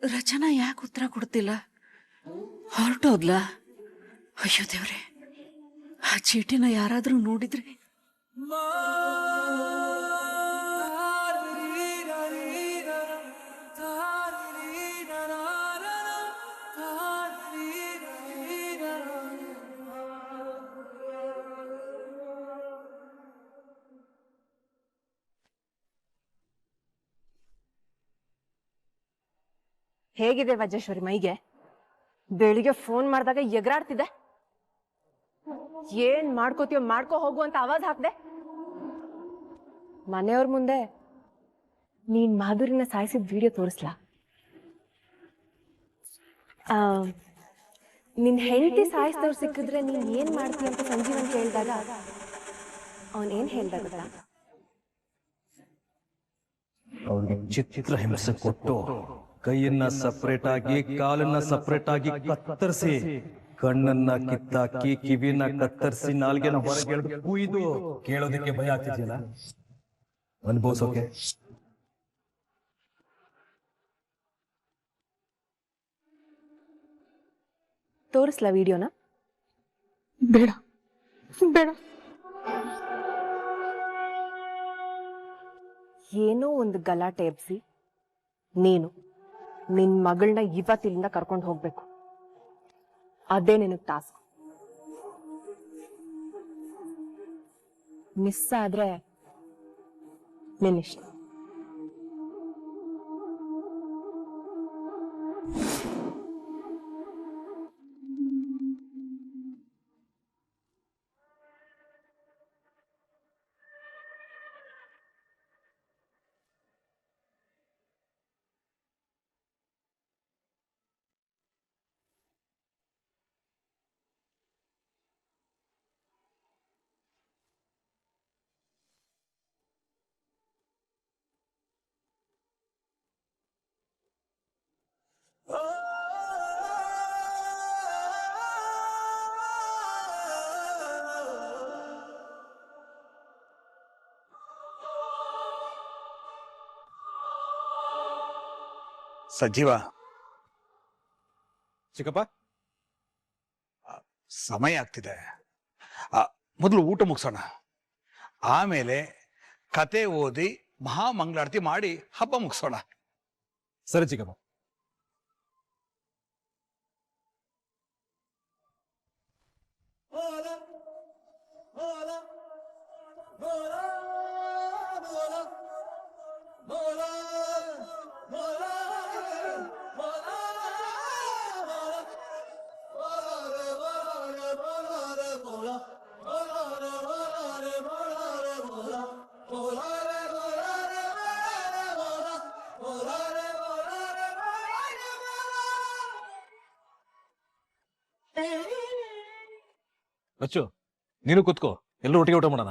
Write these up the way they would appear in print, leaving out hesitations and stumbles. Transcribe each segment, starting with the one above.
ರಚನಾ ಯಾಕೆ ಉತ್ತರ ಕೊಡ್ತಿಲ್ಲ? ಹೊರಟೋದ್ಲ? ಅಯ್ಯೋ ದೇವ್ರೆ, ಆ ಚೀಟಿನ ಯಾರಾದ್ರೂ ನೋಡಿದ್ರೆ? ಹೇಗಿದೆ ವಜ್ರೇಶ್ವರಿ ಮೈಗೆ? ಬೆಳಿಗ್ಗೆ ಫೋನ್ ಮಾಡಿದಾಗ ಎಗರಾಡ್ತಿದ್ದೆ. ಏನ್ ಮಾಡ್ಕೋತೀಯೋ ಮಾಡ್ಕೋ ಹೋಗು ಅಂತ ಆವಾಜ್ ಹಾಕ್ದೆ. ಮನೆಯವ್ರ ಮುಂದೆ ನೀನ್ ಮಾಧುರಿನ ಸಾಯಿಸಿದ ವಿಡಿಯೋ ತೋರಿಸ್ಲಾ? ನಿನ್ ಹೆಂಡತಿ ಸಾಯಿಸಿದವ್ರು ಸಿಕ್ಕಿದ್ರೆ ನೀನ್ ಏನ್ ಮಾಡ್ತೀಯ ಅಂತ ಸಂಜೀವನ್ ಕೇಳಿದಾಗ ಅವನ್ ಏನ್ ಹೇಳ್ದ ಗೊತ್ತಾ? ಅವ್ರಿಗೆ ಚಿತ್ರ ಹಿಂಸೆ ಕೊಟ್ಟು ಕೈಯನ್ನ ಸಪರೇಟ್ ಆಗಿ ಕಾಲನ್ನ ಸಪರೇಟ್ ಆಗಿ ಕತ್ತರಿಸಿ ಕಣ್ಣನ್ನ ಕಿತ್ತಾಕಿ ಕಿವಿನ ಕತ್ತರಿಸಿ ನಾಲ್ಗೆನ ಹೊರಗೆ ಕುಯ್ದು ಕೇಳೋದಕ್ಕೆ ಭಯ ಆಗ್ತಿದೆಯಲ್ಲ, ಅನುಭವಿಸೋಕೆ. ತೋರಿಸ್ಲಾ ವಿಡಿಯೋನ? ಬೇಡ ಬೇಡ. ಏನೋ ಒಂದು ಗಲಾಟೆ ಎಬ್ಸಿ ನೀನು ನಿನ್ ಮಗಳನ್ನ ಇವತ್ತಿಲಿಂದ ಕರ್ಕೊಂಡು ಹೋಗ್ಬೇಕು. ಅದೇ ನಿನಗ್ ಟಾಸ್ಕ್. ಮಿಸ್ ಆದ್ರೆ ನಿನ್ನಿಷ್ಟ. ಸಜೀವ, ಚಿಕ್ಕಪ್ಪ ಸಮಯ ಆಗ್ತಿದೆ. ಮೊದಲು ಊಟ ಮುಗಿಸೋಣ, ಆಮೇಲೆ ಕತೆ ಓದಿ ಮಹಾಮಂಗಳಾರತಿ ಮಾಡಿ ಹಬ್ಬ ಮುಗಿಸೋಣ. ಸರಿ ಚಿಕ್ಕಪ್ಪ. ರಚ್ಚು, ನೀನು ಕೂತ್ಕೋ, ಎಲ್ಲರೂ ಒಟ್ಟಿಗೆ ಊಟ ಮಾಡೋಣ.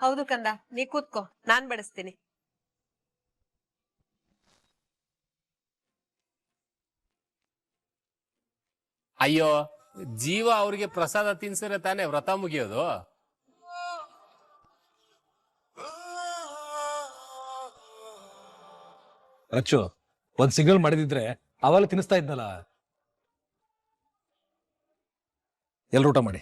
ಹೌದು ಕಂದ, ನೀ ಕೂತ್ಕೋ, ನಾನ್ ಬಡಿಸ್ತೀನಿ. ಅಯ್ಯೋ, ಜೀವ ಅವ್ರಿಗೆ ಪ್ರಸಾದ ತಿನ್ಸಿದ್ರೆ ತಾನೇ ವ್ರತ ಮುಗಿಯೋದು. ರಚ್ಚು, ಒಂದ್ ಸಿಗ್ನಲ್ ಮಾಡಿದಿದ್ರೆ ಅವಾಗ ತಿನ್ನಿಸ್ತಾ ಇದ್ನಲ್ಲ. ಎಲ್ರು ಊಟ ಮಾಡಿ.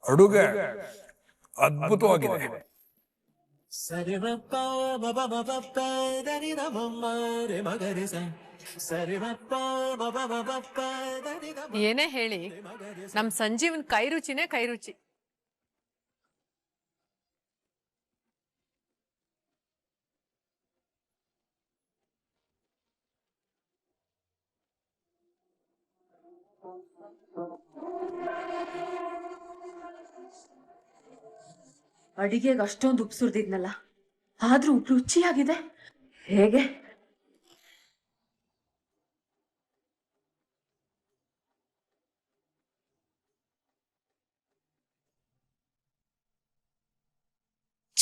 ಅಡುಗೆ ಅದ್ಭುತವಾಗಿದೆ. ಏನೇ ಹೇಳಿ, ನಮ್ ಸಂಜೀವನ್ ಕೈ ರುಚಿನೇ ಕೈ ರುಚಿ. ಅಡಿಗೆಗೆ ಅಷ್ಟೊಂದು ಉಪ್ಪು ಸುರಿದಿದ್ನಲ್ಲ, ಆದ್ರೂ ಉಪ್ಪು ರುಚಿಯಾಗಿದೆ. ಹೇಗೆ?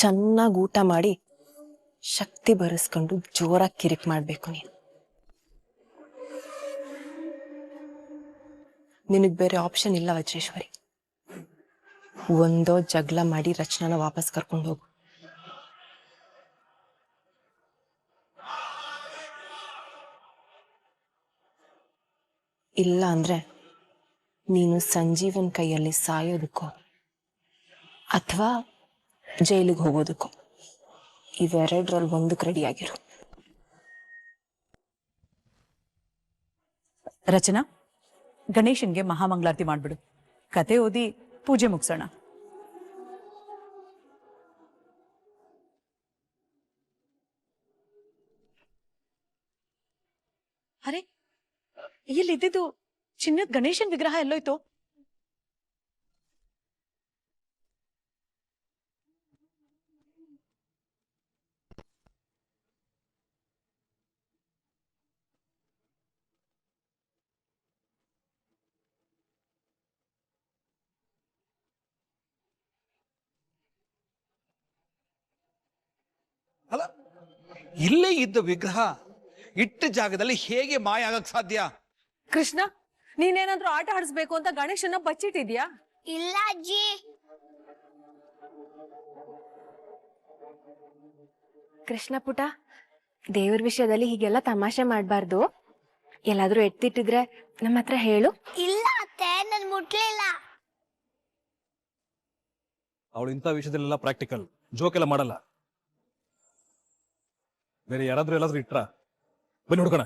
ಚೆನ್ನಾಗಿ ಊಟ ಮಾಡಿ ಶಕ್ತಿ ಬರೆಸ್ಕೊಂಡು ಜೋರಾಗಿ ಕಿರಿಕ್ ಮಾಡ್ಬೇಕು ನೀನು. ನಿನಗ್ ಬೇರೆ ಆಪ್ಷನ್ ಇಲ್ಲ ವಜ್ರೇಶ್ವರಿ. ಒಂದೋ ಜಗಳ ಮಾಡಿ ರಚನಾನ ವಾಪಸ್ ಕರ್ಕೊಂಡು ಹೋಗು. ಇಲ್ಲ ಅಂದ್ರೆ ನೀನು ಸಂಜೀವನ್ ಕೈಯಲ್ಲಿ ಸಾಯೋದಕ್ಕೋ ಅಥವಾ ಜೈಲಿಗೆ ಹೋಗೋದಕ್ಕೋ ಇವೆರಡರಲ್ಲಿ ಒಂದಕ್ಕೆ ರೆಡಿಯಾಗಿರು. ರಚನಾ, ಗಣೇಶನ್ಗೆ ಮಹಾಮಂಗಳಾರತಿ ಮಾಡ್ಬಿಡು. ಕತೆ ಓದಿ ಪೂಜೆ ಮುಗಿಸೋಣ. ಅರೆ, ಇಲ್ಲಿದ್ದು ಚಿನ್ನದ ಗಣೇಶನ್ ವಿಗ್ರಹ ಎಲ್ಲೋಯ್ತು? ಅಲ್ಲ, ಇಲ್ಲೇ ಇದ್ದ ವಿಗ್ರಹ ಇಟ್ಟ ಜಾಗದಲ್ಲಿ ಹೇಗೆ ಮಾಯ ಆಗಕ್ ಸಾಧ್ಯ? ಕೃಷ್ಣ, ನೀನೇನಾದ್ರೂ ಆಟ ಆಡಿಸ್ಬೇಕು ಅಂತ ಗಣೇಶನ ಬಚ್ಚಿಟ್ಟಿದ್ಯಾ? ಇಲ್ಲ ಅಜ್ಜಿ. ಕೃಷ್ಣ ಪುಟ, ದೇವ್ರ ವಿಷಯದಲ್ಲಿ ಹೀಗೆಲ್ಲ ತಮಾಷೆ ಮಾಡ್ಬಾರ್ದು. ಎಲ್ಲಾದ್ರೂ ಎತ್ತಿಟ್ಟಿದ್ರೆ ನಮ್ಮ ಹತ್ರ ಹೇಳು. ಇಲ್ಲ ಅತ್ತೆ, ನನ್ ಮುಟ್ಲಿಲ್ಲ. ಅವಳು ಇಂಥ ವಿಷಯದಲ್ಲೆಲ್ಲ ಪ್ರಾಕ್ಟಿಕಲ್, ಜೋಕ್ ಎಲ್ಲ ಮಾಡಲ್ಲ. ಬೇರೆ ಯಾರಾದ್ರೂ ಎಲ್ಲಾದ್ರೂ ಇಟ್ರ ಬನ್ನಿ ಹುಡ್ಕೋಣ.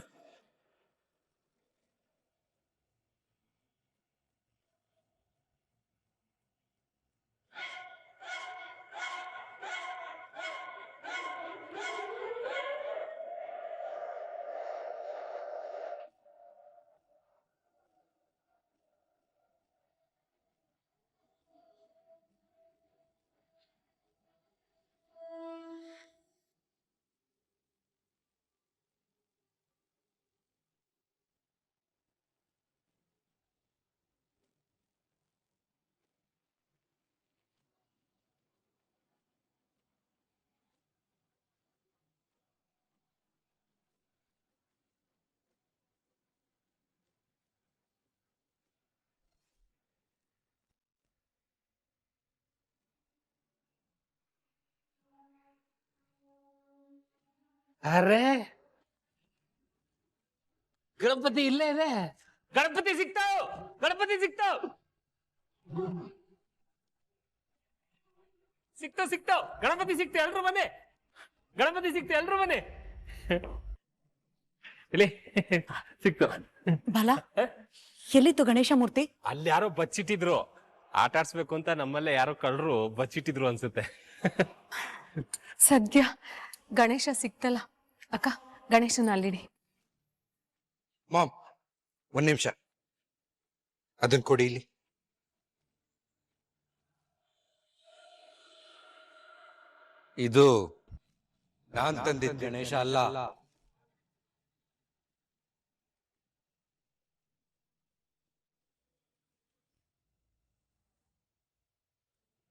ಅರೆ, ಗಣಪತಿ ಇಲ್ಲೇ ಇದೆ. ಗಣಪತಿ ಸಿಕ್ತಾವ್, ಗಣಪತಿ ಸಿಕ್ತಾವ್, ಸಿಕ್ತಾವ್ ಗಣಪತಿ ಸಿಕ್ತ. ಎಲ್ರು ಬನ್ನಿ, ಗಣಪತಿ ಸಿಕ್ತ, ಎಲ್ರು ಬನ್ನಿ. ಇಲ್ಲಿ ಸಿಕ್ತು. ಬಲ, ಎಲ್ಲಿತ್ತು ಗಣೇಶ ಮೂರ್ತಿ? ಅಲ್ಲಿ ಯಾರೋ ಬಚ್ಚಿಟ್ಟಿದ್ರು. ಆಟ ಆಡ್ಸ್ಬೇಕು ಅಂತ ನಮ್ಮಲ್ಲೇ ಯಾರೋ ಕಳ್ಳರು ಬಚ್ಚಿಟ್ಟಿದ್ರು ಅನ್ಸುತ್ತೆ. ಸದ್ಯ ಗಣೇಶ ಸಿಕ್ತಲ್ಲ. ಅಕ್ಕ, ಗಣೇಶನ ಅಲ್ಲಿಡಿ. ಮಾಮ್, ಒಂದ್ ನಿಮಿಷ, ಅದನ್ನ ಕೊಡಿ ಇಲ್ಲಿ. ಇದು ನಾನ್ ತಂದಿದ್ದ ಗಣೇಶ ಅಲ್ಲ.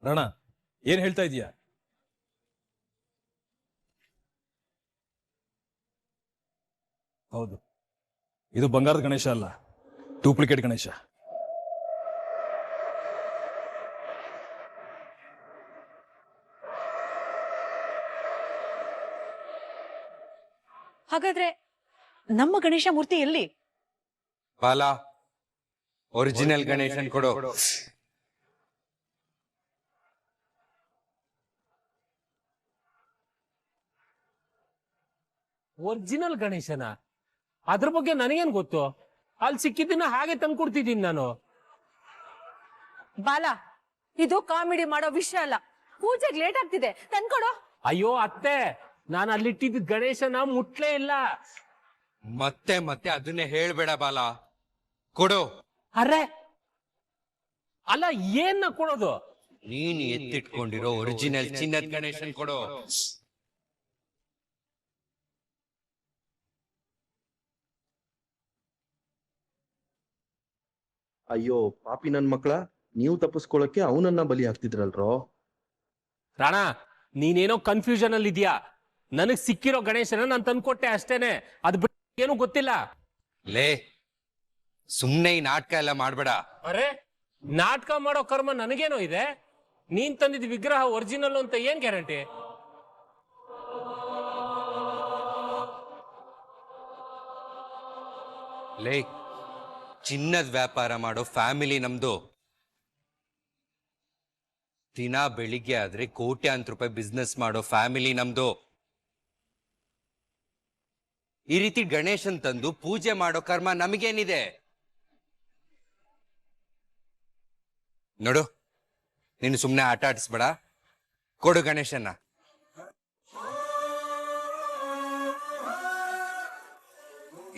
ರಣ, ಏನ್ ಹೇಳ್ತಾ ಇದೀಯ? ಹೌದು, ಇದು ಬಂಗಾರದ ಗಣೇಶ ಅಲ್ಲ, ಡೂಪ್ಲಿಕೇಟ್ ಗಣೇಶ. ಹಾಗಾದ್ರೆ ನಮ್ಮ ಗಣೇಶ ಮೂರ್ತಿ ಎಲ್ಲಿ? ಬಾಲ, ಒರಿಜಿನಲ್ ಗಣೇಶನ್ ಕೊಡು. ಒರಿಜಿನಲ್ ಗಣೇಶನ? ಅದ್ರ ಬಗ್ಗೆ ನನಗೇನ್ ಗೊತ್ತು? ಅಲ್ಲಿ ಸಿಕ್ಕಿದ್ದನ್ನ ಹಾಗೆ ತಂದ್ಕೊಡ್ತಿದ್ದೀನಿ ನಾನು. ಬಾಲ, ಇದು ಕಾಮಿಡಿ ಮಾಡೋ ವಿಷಯ ಅಲ್ಲ. ಪೂಜೆಗೆ ಲೇಟ್ ಆಗ್ತಿದೆ, ತಂದ್ಕೊಡು. ಅಯ್ಯೋ ಅತ್ತೆ, ನಾನು ಅಲ್ಲಿಟ್ಟಿದ್ದ ಗಣೇಶನ ಮುಟ್ಲೇ ಇಲ್ಲ. ಮತ್ತೆ ಮತ್ತೆ ಅದನ್ನೇ ಹೇಳ್ಬೇಡ ಬಾಲ, ಕೊಡು. ಅರೆ, ಅಲ್ಲ, ಏನ್ನ ಕೊಡೋದು? ನೀನು ಎತ್ತಿಟ್ಕೊಂಡಿರೋ ಒರಿಜಿನಲ್ ಚಿನ್ನದ ಗಣೇಶನ್ ಕೊಡು. ಅಯ್ಯೋ ಪಾಪಿ ನನ್ ಮಕ್ಳ, ನೀವು ತಪ್ಪಿಸ್ಕೊಳಕ್ಕೆ ಅವನನ್ನ ಬಲಿ ಹಾಕ್ತಿದ್ರಲ್ರೋ. ರಾಣ, ನೀನೇನೋ ಕನ್ಫ್ಯೂಷನ್ ಅಲ್ಲಿ ಇದೆಯಾ. ನನಗ್ ಸಿಕ್ಕಿರೋ ಗಣೇಶನ ನಾನು ತಂದ್ಕೊಟ್ಟೆ ಅಷ್ಟೇನೆ, ಅದು ಬಿಟ್ಟು ಏನೂ ಗೊತ್ತಿಲ್ಲ. ಲೇ ಸುಮ್ನೆ ಈ ನಾಟಕ ಎಲ್ಲ ಮಾಡ್ಬೇಡ. ಅರೆ, ನಾಟಕ ಮಾಡೋ ಕರ್ಮ ನನಗೇನೋ ಇದೆ. ನೀನ್ ತಂದಿದ್ ವಿಗ್ರಹ ಒರಿಜಿನಲ್ ಅಂತ ಏನ್ ಗ್ಯಾರಂಟಿ? ಲೇ ಚಿನ್ನದ ವ್ಯಾಪಾರ ಮಾಡೋ ಫ್ಯಾಮಿಲಿ ನಮ್ದು. ದಿನ ಬೆಳಿಗ್ಗೆ ಆದ್ರೆ ಕೋಟ್ಯಾಂತರ ರೂಪಾಯಿ ಬಿಸ್ನೆಸ್ ಮಾಡೋ ಫ್ಯಾಮಿಲಿ ನಮ್ದು. ಈ ರೀತಿ ಗಣೇಶನ್ ತಂದು ಪೂಜೆ ಮಾಡೋ ಕರ್ಮ ನಮಗೇನಿದೆ? ನೋಡು, ನೀನು ಸುಮ್ಮನೆ ಆಟ ಆಡಿಸ್ಬೇಡ. ಕೊಡು ಗಣೇಶನ್ನ.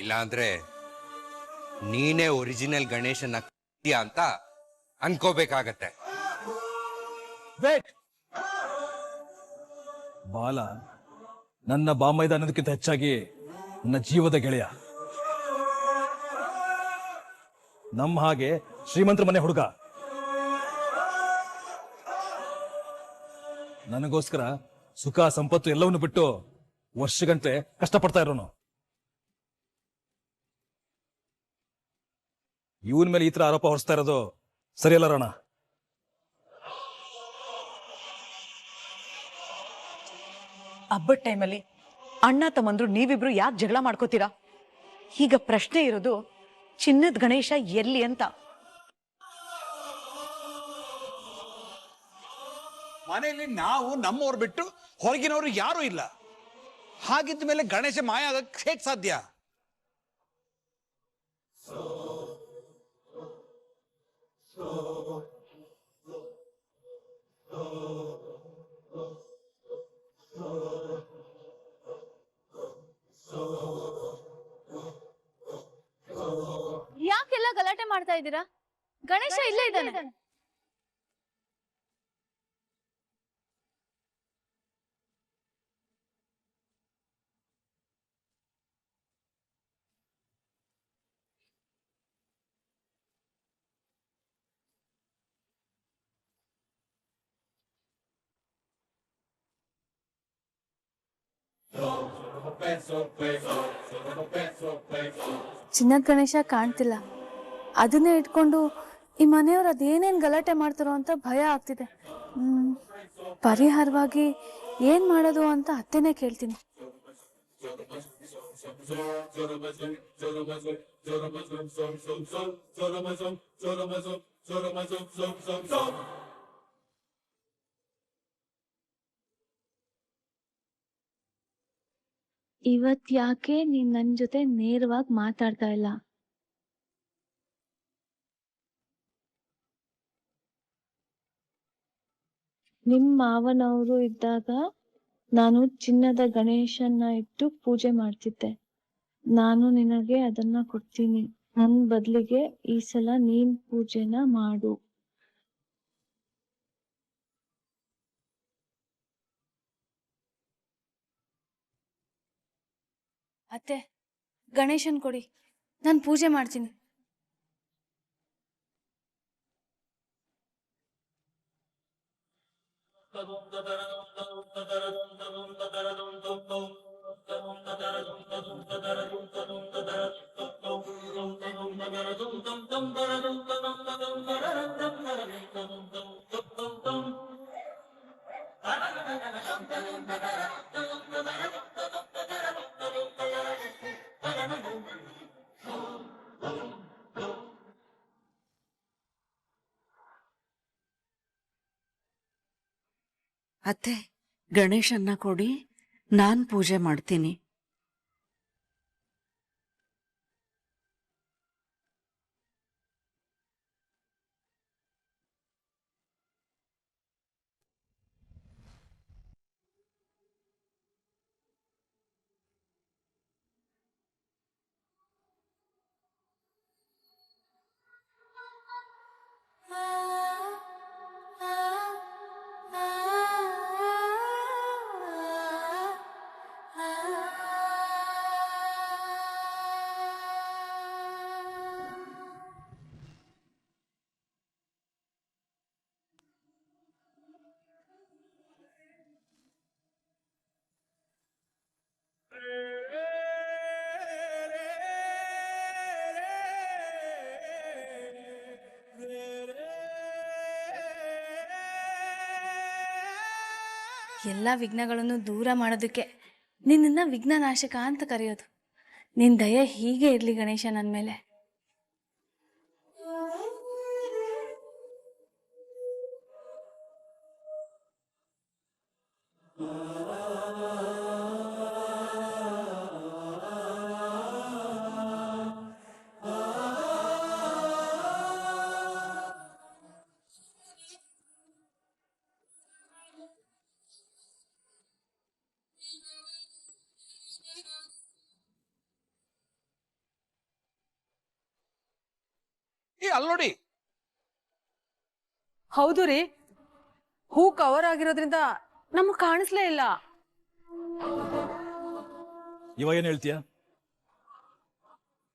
ಇಲ್ಲಾಂದ್ರೆ ನೀನೇ ಒರಿಜಿನಲ್ ಗಣೇಶನ್ನ ಅಂತ ಅನ್ಕೋಬೇಕಾಗತ್ತೆ. ಬಾಲ ನನ್ನ ಬಾಮೈದ ಅನ್ನೋದಕ್ಕಿಂತ ಹೆಚ್ಚಾಗಿ ನನ್ನ ಜೀವದ ಗೆಳೆಯ. ನಮ್ಮ ಹಾಗೆ ಶ್ರೀಮಂತರ ಮನೆ ಹುಡುಗ. ನನಗೋಸ್ಕರ ಸುಖ ಸಂಪತ್ತು ಎಲ್ಲವನ್ನು ಬಿಟ್ಟು ವರ್ಷಗಂಟೆ ಕಷ್ಟಪಡ್ತಾ ಇರೋನು. ಇವನ್ ಮೇಲೆ ಈ ತರ ಆರೋಪ ಹೊರಿಸ್ತಾ ಇರೋದು ಸರಿಯಲ್ಲ ರಾಣ. ಹಬ್ಬದ ಟೈಮಲ್ಲಿ ಅಣ್ಣ ತಮ್ಮಂದ್ರು ನೀವಿಬ್ರು ಯಾಕೆ ಜಗಳ ಮಾಡ್ಕೋತೀರಾ? ಈಗ ಪ್ರಶ್ನೆ ಇರೋದು ಚಿನ್ನದ ಗಣೇಶ ಎಲ್ಲಿ ಅಂತ. ಮನೆಯಲ್ಲಿ ನಾವು ನಮ್ಮವ್ರು ಬಿಟ್ಟು ಹೊರಗಿನವರು ಯಾರೂ ಇಲ್ಲ. ಹಾಗಿದ್ದ ಮೇಲೆ ಗಣೇಶ ಮಾಯ ಆಗಕ್ಕೆ ಹೇಗೆ ಸಾಧ್ಯ? ಯಾಕೆಲ್ಲ ಗಲಾಟೆ ಮಾಡ್ತಾ ಇದ್ದೀರಾ? ಗಣೇಶ ಇಲ್ಲೇ ಇದ್ದಾನೆ. ಚಿನ್ನದ ಗಣೇಶ ಕಾಣ್ತಿಲ್ಲ. ಅದನ್ನೇ ಇಟ್ಕೊಂಡು ಈ ಮನೆಯವ್ರು ಅದೇನೇನು ಗಲಾಟೆ ಮಾಡ್ತಾರೋ ಅಂತ ಭಯ ಆಗ್ತಿದೆ. ಪರಿಹಾರವಾಗಿ ಏನ್ ಮಾಡೋದು ಅಂತ ಅತ್ತೆನೇ ಕೇಳ್ತೀನಿ. ಇವತ್ ಯಾಕೆ ನೀನ್ ನನ್ ಜೊತೆ ನೇರವಾಗಿ ಮಾತಾಡ್ತಾ ಇಲ್ಲ? ನಿಮ್ ಮಾವನವರು ಇದ್ದಾಗ ನಾನು ಚಿನ್ನದ ಗಣೇಶನ್ನ ಇಟ್ಟು ಪೂಜೆ ಮಾಡ್ತಿದ್ದೆ. ನಾನು ನಿನಗೆ ಅದನ್ನ ಕೊಡ್ತೀನಿ. ನನ್ ಬದ್ಲಿಗೆ ಈ ಸಲ ನೀನ್ ಪೂಜೆನ ಮಾಡು. ಅತ್ತೆ, ಗಣೇಶನ್ ಕೊಡಿ, ನಾನು ಪೂಜೆ ಮಾಡ್ತೀನಿ. ಅತ್ತೆ, ಗಣೇಶನ್ನ ಕೊಡಿ, ನಾನ್ ಪೂಜೆ ಮಾಡ್ತೀನಿ. ಎಲ್ಲ ವಿಘ್ನಗಳನ್ನು ದೂರ ಮಾಡೋದಕ್ಕೆ ನಿನ್ನನ್ನ ವಿಘ್ನನಾಶಕ ಅಂತ ಕರೆಯೋದು. ನಿನ್ ದಯ ಹೀಗೆ ಇರ್ಲಿ ಗಣೇಶ ನನ್ನ ಮೇಲೆ. ಅಲ್ಲಿ ನೋಡಿ. ಹೌದು ರೀ, ಹೂ ಕವರ್ ಆಗಿರೋದ್ರಿಂದ ನಮಗ್ ಕಾಣಿಸ್ಲೇ ಇಲ್ಲ. ಇವ ಏನ್ ಹೇಳ್ತೀಯ?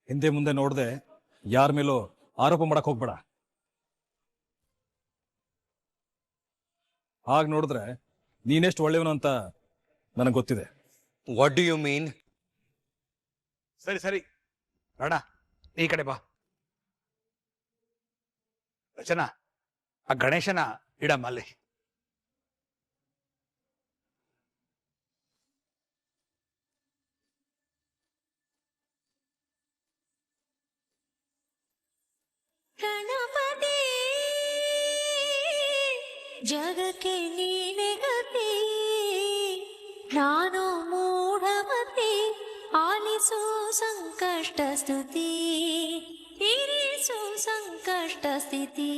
ಹಿಂದೆ ಮುಂದೆ ನೋಡ್ದೆ ಯಾರ ಮೇಲೂ ಆರೋಪ ಮಾಡಕ್ ಹೋಗ್ಬೇಡ. ಹಾಗೆ ನೋಡಿದ್ರೆ ನೀನೆಷ್ಟು ಒಳ್ಳೆಯವನು ಅಂತ ನನಗೆ ಗೊತ್ತಿದೆ. What do you mean? ಸರಿ ಸರಿ ಬೇಡ, ಈ ಕಡೆ ಬಾ. ರಚನಾ, ಆ ಗಣೇಶನ ಇಡಮ್ಮ ಅಲ್ಲಿ. ಗಣಪತಿ ಜಗಕ್ಕೆ ನೀನೆ ಗತಿ, ನಾನು ಮೂಢಮತಿ, ಆಲಿಸು ಸಂಕಷ್ಟ ಸ್ತುತಿ, ಇರಿಸು ಸಂಕಷ್ಟ ಸ್ಥಿತಿ.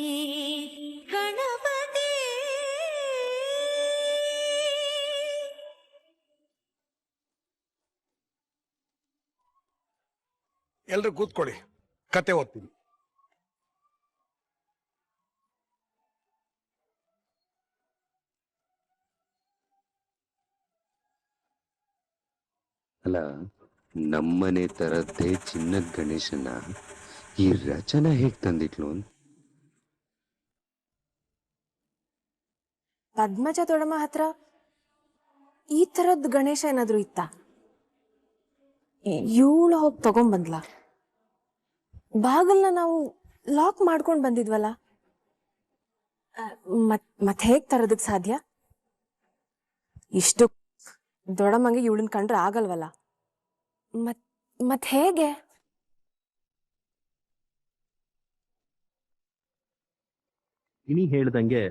ಗಣಪತಿ ಎಲ್ರು ಕೂತ್ಕೊಳ್ಳಿ, ಕತೆ ಓದ್ತೀನಿ. ಅಲ್ಲ, ನಮ್ಮನೆ ತರದ್ದೇ ಚಿನ್ನದ ಗಣೇಶನ ಈ ರಚನಾ ಹೇಗ್ ತಂದಿಟ್ಲು? ಪದ್ಮಜ ದೊಡಮ್ಮ ಹತ್ರ ಈ ತರದ್ ಗಣೇಶ ಏನಾದ್ರು ಇತ್ತ? ಇವಳು ಹೋಗಿ ತಗೊಂಡ್ಬಂದ್ಲ. ಬಾಗಲ್ನ ನಾವು ಲಾಕ್ ಮಾಡ್ಕೊಂಡ್ ಬಂದಿದ್ವಲ್ಲ, ಮತ್ ಹೇಗ್ ತರೋದಕ್ ಸಾಧ್ಯ? ಇಷ್ಟು ದೊಡಮ್ಮಂಗೆ ಇವಳನ್ ಕಂಡ್ರೆ ಆಗಲ್ವಲ್ಲ. ಮತ್ ಹೇಗೆ? ಇನಿ ಹೇಳ್ದಂಗೆ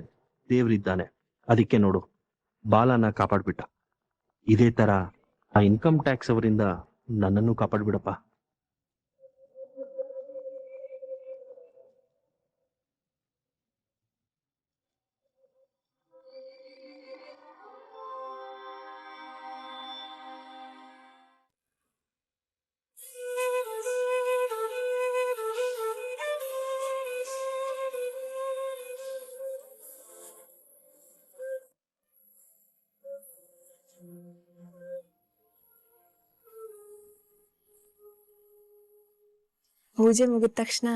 ದೇವ್ರಿದ್ದಾನೆ, ಅದಕ್ಕೆ ನೋಡು ಬಾಲನ ಕಾಪಾಡ್ಬಿಟ್ಟ. ಇದೇ ತರ ಆ ಇನ್ಕಮ್ ಟ್ಯಾಕ್ಸ್ ಅವರಿಂದ ನನ್ನನ್ನು ಕಾಪಾಡ್ಬಿಡಪ್ಪ. ಪೂಜೆ ಮುಗಿದ ತಕ್ಷಣ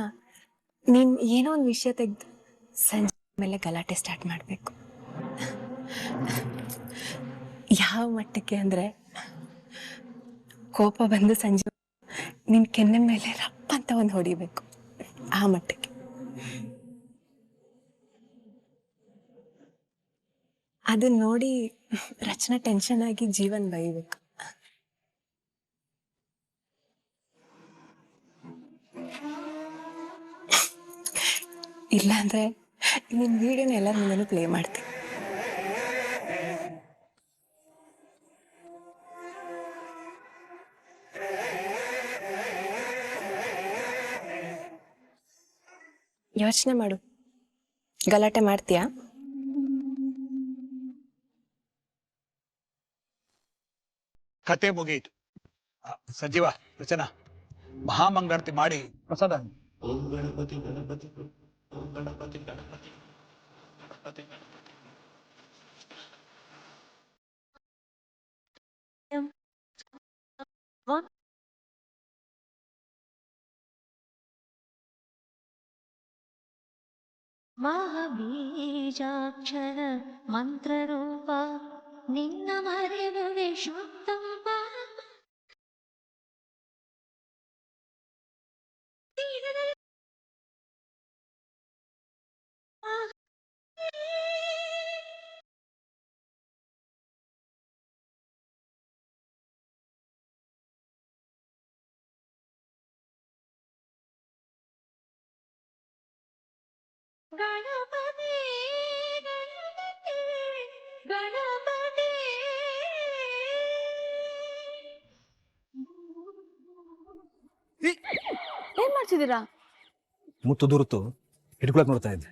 ನೀನ್ ಏನೋ ಒಂದು ವಿಷಯ ತೆಗೆದು ಸಂಜೆ ಮೇಲೆ ಗಲಾಟೆ ಸ್ಟಾರ್ಟ್ ಮಾಡಬೇಕು. ಯಾವ ಮಟ್ಟಕ್ಕೆ ಅಂದ್ರೆ, ಕೋಪ ಬಂದು ಸಂಜೆ ನಿನ್ ಕೆನ್ನೆ ಮೇಲೆ ರಪ್ಪ ಅಂತ ಒಂದು ಹೊಡಿಬೇಕು, ಆ ಮಟ್ಟಕ್ಕೆ. ಅದನ್ನ ನೋಡಿ ರಚನಾ ಟೆನ್ಷನ್ ಆಗಿ ಜೀವನ್ ಬೈಬೇಕು. ಇಲ್ಲಾಂದ್ರೆ ನಿನ್ ವಿಡಿಯೋನ ಎಲ್ಲರ ಮುಂದೆನೂ ಪ್ಲೇ ಮಾಡ್ತೀನಿ. ಯೋಚನೆ ಮಾಡು, ಗಲಾಟೆ ಮಾಡ್ತೀಯಾ? ಕತೆ ಮುಗಿಯಿತು. ಸಂಜೀವ, ರಚನಾ, ಮಹಾಮಂಗಳಾರತಿ ಮಾಡಿ ಪ್ರಸಾದ. ಓಂ ಗಣಪತಿ ಗಣಪತಿ ಓಂ ಗಣಪತಿ ಗಣಪತಿ ಗಣಪತಿ ಮಹಾಬೀಜಾಕ್ಷರ ಮಂತ್ರರೂಪ ನಿನ್ನ ಮರೆಯುವೆ ಶುದ್ಧಂಬ ಏನ್ ಮಾಡ್ತಿದ್ದೀರಾ? ಮುತ್ತು ದೂರತ್ತು ಹಿಡ್ಕೊಳಕ್ ನೋಡ್ತಾ ಇದ್ದೆ.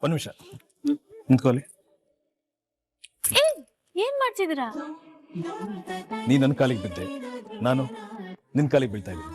ಒಂದ್ ನಿಮಿಷ ನಿಂತ್ಕೊಳ್ಳಿ. ಏನ್ ಮಾಡ್ತಿದ್ದೀರಾ? ನೀ ನನ್ನ ಕಾಲಿಗೆ ಬಿದ್ದೆ, ನಾನು ನಿನ್ ಕಾಲಿಗೆ ಬೀಳ್ತಾ ಇದ್ದೀನಿ.